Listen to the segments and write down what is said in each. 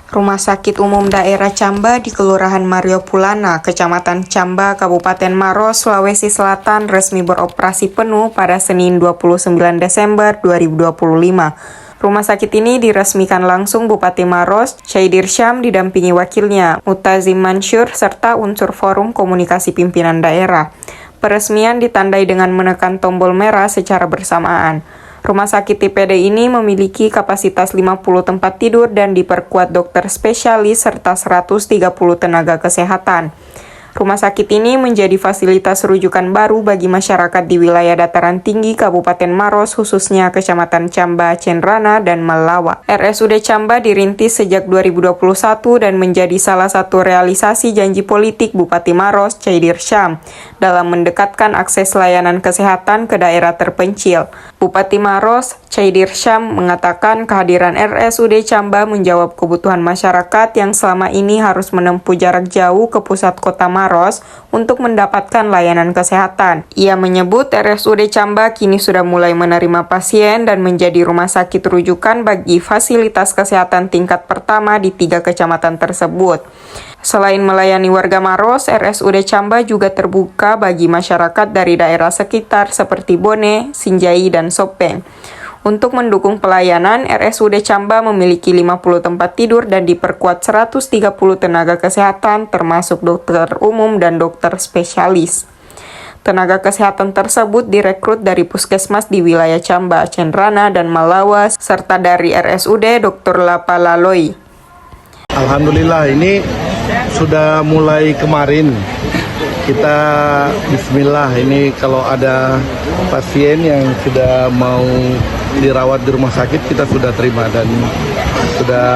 Rumah Sakit Umum Daerah Camba di Kelurahan Mariopulana, Kecamatan Camba, Kabupaten Maros, Sulawesi Selatan resmi beroperasi penuh pada Senin 29 Desember 2025. Rumah sakit ini diresmikan langsung Bupati Maros, Syaidir Syam didampingi wakilnya, Mutazim Mansur, serta unsur forum komunikasi pimpinan daerah. Peresmian ditandai dengan menekan tombol merah secara bersamaan. Rumah sakit TPD ini memiliki kapasitas 50 tempat tidur dan diperkuat dokter spesialis serta 130 tenaga kesehatan. Rumah sakit ini menjadi fasilitas rujukan baru bagi masyarakat di wilayah dataran tinggi Kabupaten Maros, khususnya Kecamatan Camba, Cenrana, dan Melawa. RSUD Camba dirintis sejak 2021 dan menjadi salah satu realisasi janji politik Bupati Maros, Syaidir Syam, dalam mendekatkan akses layanan kesehatan ke daerah terpencil. Bupati Maros, Syaidir Syam, mengatakan kehadiran RSUD Camba menjawab kebutuhan masyarakat yang selama ini harus menempuh jarak jauh ke pusat kota Maros untuk mendapatkan layanan kesehatan. Ia menyebut RSUD Camba kini sudah mulai menerima pasien dan menjadi rumah sakit rujukan bagi fasilitas kesehatan tingkat pertama di 3 kecamatan tersebut. Selain melayani warga Maros, RSUD Camba juga terbuka bagi masyarakat dari daerah sekitar seperti Bone, Sinjai, dan Sopeng. Untuk mendukung pelayanan, RSUD Camba memiliki 50 tempat tidur dan diperkuat 130 tenaga kesehatan termasuk dokter umum dan dokter spesialis. Tenaga kesehatan tersebut direkrut dari puskesmas di wilayah Camba, Cenrana, dan Melawa, serta dari RSUD Dr. Lapalaloi. Alhamdulillah, ini sudah mulai kemarin. Kita bismillah, ini kalau ada pasien yang sudah mau dirawat di rumah sakit kita sudah terima dan sudah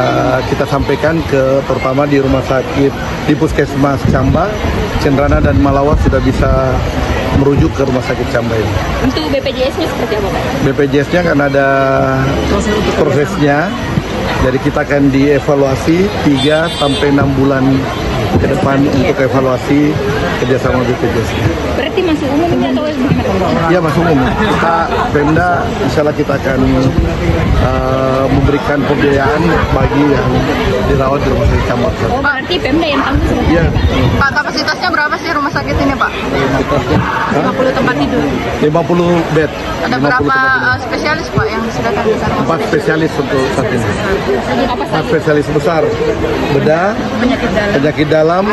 kita sampaikan ke terutama di rumah sakit di puskesmas Camba, Cenrana, dan Melawa sudah bisa merujuk ke rumah sakit Camba ini. Untuk BPJS-nya seperti apa, Pak? BPJS-nya kan ada prosesnya. Jadi kita akan dievaluasi 3 sampai 6 bulan ke depan untuk evaluasi kerjasama BPJS. Berarti masuk umum ini atau bagaimana? Iya, masuk umum. Kita Pemda, insya Allah kita akan memberikan pembiayaan bagi yang dirawat di rumah sakit Camba. Oh, berarti Pemda yang tanggung seperti Iya. Pak, kapasitasnya berapa sih rumah sakit ini, Pak? 50 tempat tidur. 50 bed. Ada 50 berapa tempat tidur. spesialis, Pak, yang disediakan di sana? 4 spesialis untuk saat ini. apa 4 spesialis besar, bedah, penyakit dalam,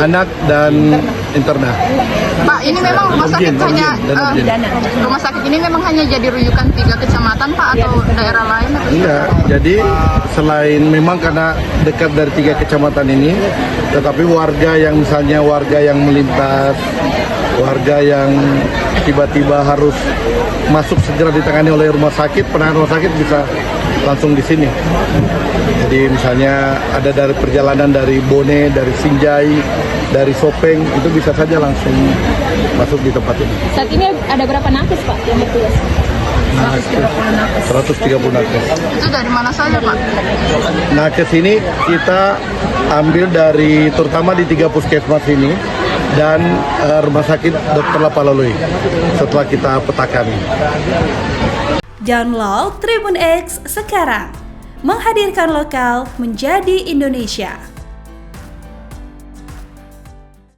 anak, dan interna. Pak, ini memang rumah sakit rumah sakit ini memang hanya jadi rujukan 3 kecamatan, Pak, atau daerah lain? Iya, jadi selain memang karena dekat dari 3 kecamatan ini, tetapi warga yang misalnya warga yang melintas, warga yang tiba-tiba harus masuk segera ditangani oleh rumah sakit, penanganan rumah sakit bisa langsung di sini. Jadi misalnya ada dari perjalanan dari Bone, dari Sinjai, dari Sopeng, itu bisa saja langsung masuk di tempat ini. Saat ini ada berapa nakes, Pak, yang bertugas? 130 nakes. Itu dari mana saja, Pak? Nakes ini kita ambil dari terutama di 3 puskesmas ini dan rumah sakit Dr. Lapalaloi setelah kita petakan. Download Tribun X sekarang, menghadirkan lokal menjadi Indonesia.